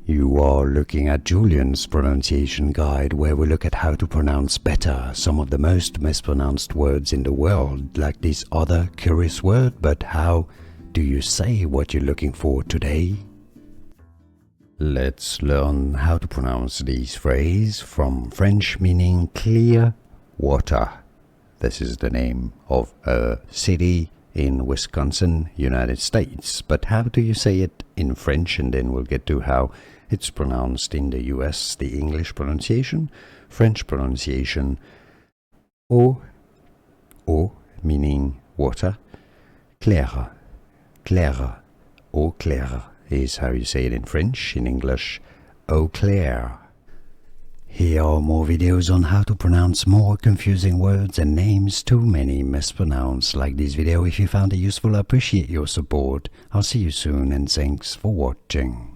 You are looking at Julian's pronunciation guide, where we look at how to pronounce better some of the most mispronounced words in the world, like this other curious word. But how do you say what you're looking for today? Let's learn how to pronounce this phrase from French, meaning clear water. This is the name of a city in Wisconsin, United States. But how do you say it in French? And then we'll get to how it's pronounced in the US, the English pronunciation, French pronunciation. Eau, meaning water. Claire, claire, eau claire is how you say it in French. In English, Eau Claire. Here are more videos on how to pronounce more confusing words and names too many mispronounced. Like this video if you found it useful. I appreciate your support. I'll see you soon and thanks for watching.